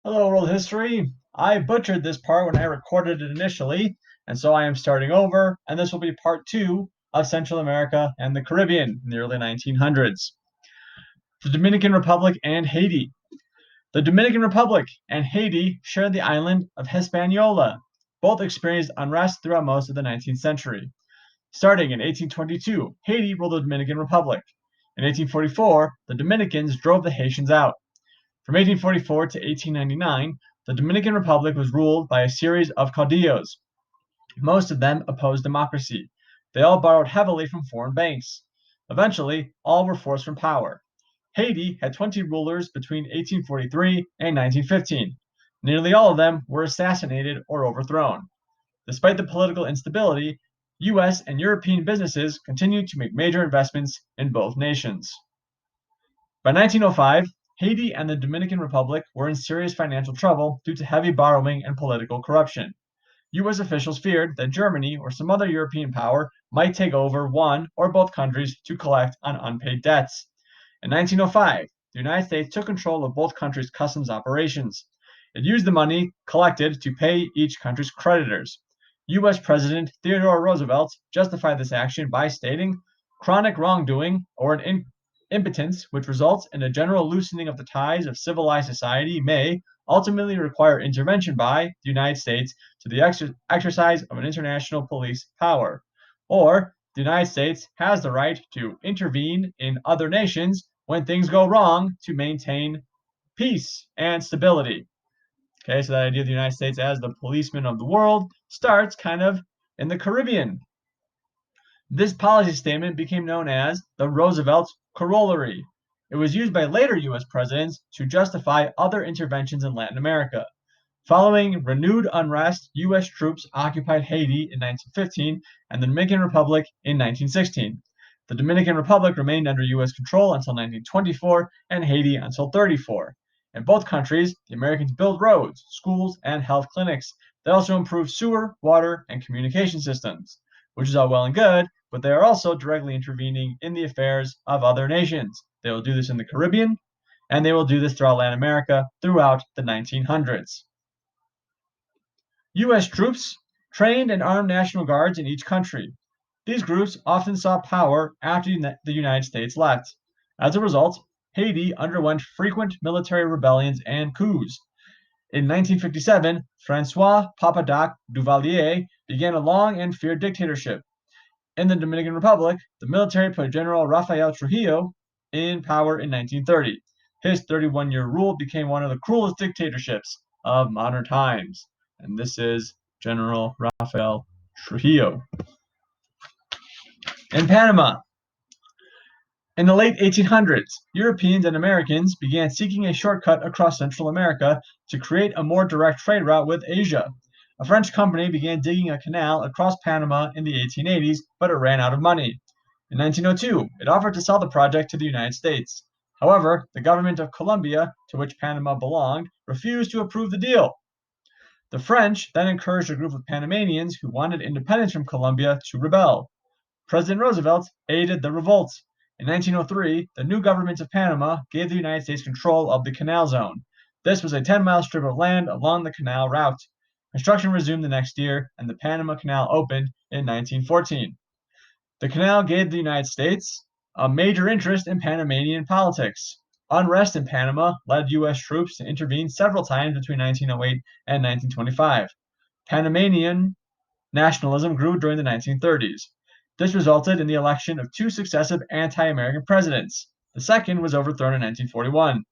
Hello, world history. I butchered this part when I recorded it initially, and so I am starting over, and this will be part two of Central America and the Caribbean in the early 1900s. The Dominican Republic and Haiti. The Dominican Republic and Haiti shared the island of Hispaniola. Both experienced unrest throughout most of the 19th century. Starting in 1822, Haiti ruled the Dominican Republic. In 1844, the Dominicans drove the Haitians out. From 1844 to 1899, the Dominican Republic was ruled by a series of caudillos. Most of them opposed democracy. They all borrowed heavily from foreign banks. Eventually, all were forced from power. Haiti had 20 rulers between 1843 and 1915. Nearly all of them were assassinated or overthrown. Despite the political instability, US and European businesses continued to make major investments in both nations. By 1905, Haiti and the Dominican Republic were in serious financial trouble due to heavy borrowing and political corruption. US officials feared that Germany or some other European power might take over one or both countries to collect on unpaid debts. In 1905, the United States took control of both countries' customs operations. It used the money collected to pay each country's creditors. US President Theodore Roosevelt justified this action by stating, chronic wrongdoing or an impotence which results in a general loosening of the ties of civilized society may ultimately require intervention by the United States to the exercise of an international police power. Or, the United States has the right to intervene in other nations when things go wrong to maintain peace and stability. Okay, so that idea of the United States as the policeman of the world starts kind of in the Caribbean. This policy statement became known as the Roosevelt Corollary. It was used by later US presidents to justify other interventions in Latin America. Following renewed unrest, US troops occupied Haiti in 1915 and the Dominican Republic in 1916. The Dominican Republic remained under US control until 1924 and Haiti until 34. In both countries, the Americans built roads, schools, and health clinics. They also improved sewer, water, and communication systems, which is all well and good, but they are also directly intervening in the affairs of other nations. They will do this in the Caribbean, and they will do this throughout Latin America throughout the 1900s. US troops trained and armed National Guards in each country. These groups often sought power after the United States left. As a result, Haiti underwent frequent military rebellions and coups. In 1957, Francois Papadoc Duvalier began a long and feared dictatorship. In the Dominican Republic, the military put General Rafael Trujillo in power in 1930. His 31-year rule became one of the cruelest dictatorships of modern times. And this is General Rafael Trujillo. In Panama, in the late 1800s, Europeans and Americans began seeking a shortcut across Central America to create a more direct trade route with Asia. A French company began digging a canal across Panama in the 1880s, but it ran out of money. In 1902, it offered to sell the project to the United States. However, the government of Colombia, to which Panama belonged, refused to approve the deal. The French then encouraged a group of Panamanians who wanted independence from Colombia to rebel. President Roosevelt aided the revolt. In 1903, the new government of Panama gave the United States control of the Canal Zone. This was a 10-mile strip of land along the canal route. Construction resumed the next year, and the Panama Canal opened in 1914. The canal gave the United States a major interest in Panamanian politics. Unrest in Panama led U.S. troops to intervene several times between 1908 and 1925. Panamanian nationalism grew during the 1930s. This resulted in the election of two successive anti-American presidents. The second was overthrown in 1941.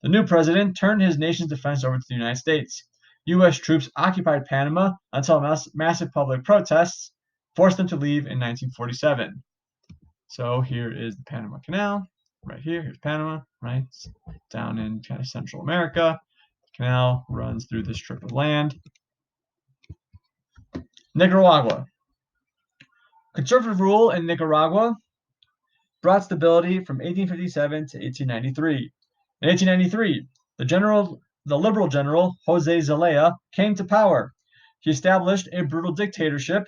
The new president turned his nation's defense over to the United States. U.S. troops occupied Panama until massive public protests forced them to leave in 1947. So here is the Panama Canal. Right here, here's Panama, right? Down in kind of Central America. The canal runs through this strip of land. Nicaragua. Conservative rule in Nicaragua brought stability from 1857 to 1893. In 1893, the liberal general Jose Zelaya came to power. He established a brutal dictatorship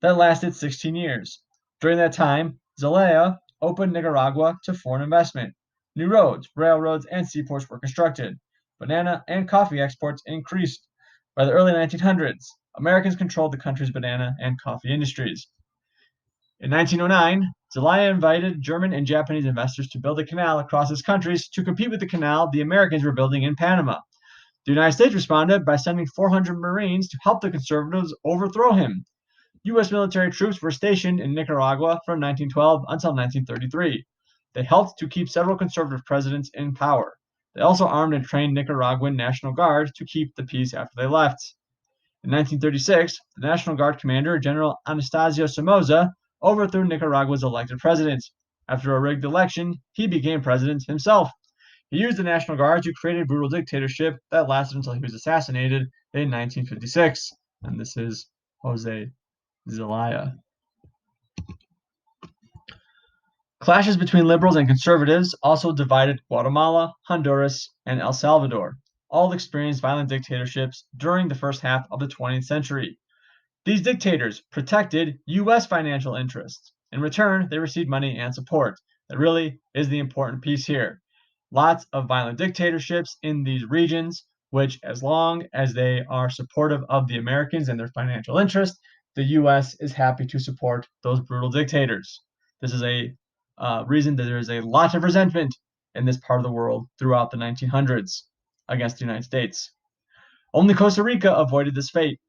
that lasted 16 years. During that time, Zelaya opened Nicaragua to foreign investment. New roads, railroads, and seaports were constructed. banana and coffee exports increased. By the early 1900s, Americans controlled the country's banana and coffee industries. In 1909, Zelaya invited German and Japanese investors to build a canal across his countries to compete with the canal the Americans were building in Panama. The United States responded by sending 400 Marines to help the conservatives overthrow him. U.S. military troops were stationed in Nicaragua from 1912 until 1933. They helped to keep several conservative presidents in power. They also armed and trained Nicaraguan National Guard to keep the peace after they left. In 1936, the National Guard commander, General Anastasio Somoza, overthrew Nicaragua's elected president. After a rigged election, he became president himself. He used the National Guard to create a brutal dictatorship that lasted until he was assassinated in 1956. And this is Jose Zelaya. Clashes between liberals and conservatives also divided Guatemala, Honduras, and El Salvador. All experienced violent dictatorships during the first half of the 20th century. These dictators protected U.S. financial interests. In return, they received money and support. That really is the important piece here. Lots of violent dictatorships in these regions, which, as long as they are supportive of the Americans and their financial interest, the U.S. is happy to support those brutal dictators. This is a reason that there is a lot of resentment in this part of the world throughout the 1900s against the United States. Only Costa Rica avoided this fate.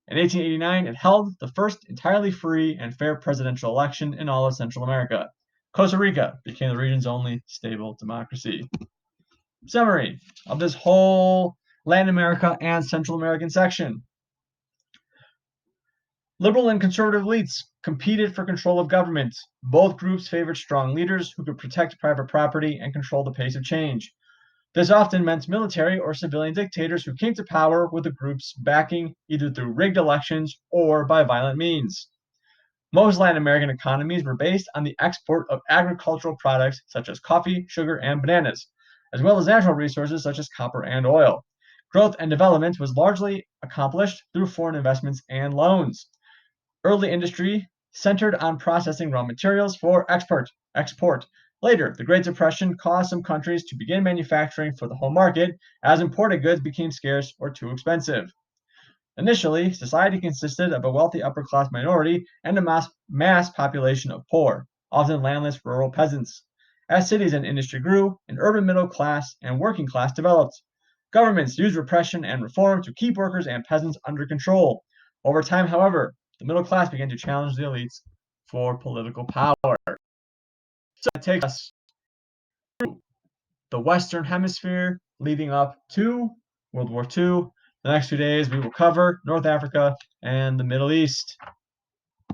In 1889, it held the first entirely free and fair presidential election in all of Central America. Costa Rica became the region's only stable democracy. Summary of this whole Latin America and Central American section. Liberal and conservative elites competed for control of government. Both groups favored strong leaders who could protect private property and control the pace of change. This often meant military or civilian dictators who came to power with the group's backing either through rigged elections or by violent means. Most Latin American economies were based on the export of agricultural products such as coffee, sugar, and bananas, as well as natural resources such as copper and oil. Growth and development was largely accomplished through foreign investments and loans. Early industry centered on processing raw materials for export. Later, the Great Depression caused some countries to begin manufacturing for the home market as imported goods became scarce or too expensive. Initially, society consisted of a wealthy upper class minority and a mass population of poor, often landless rural peasants. As cities and industry grew, an urban middle class and working class developed. Governments used repression and reform to keep workers and peasants under control. Over time, however, the middle class began to challenge the elites for political power. So that takes us through the Western Hemisphere leading up to World War II. The next 2 days we will cover North Africa and the Middle East.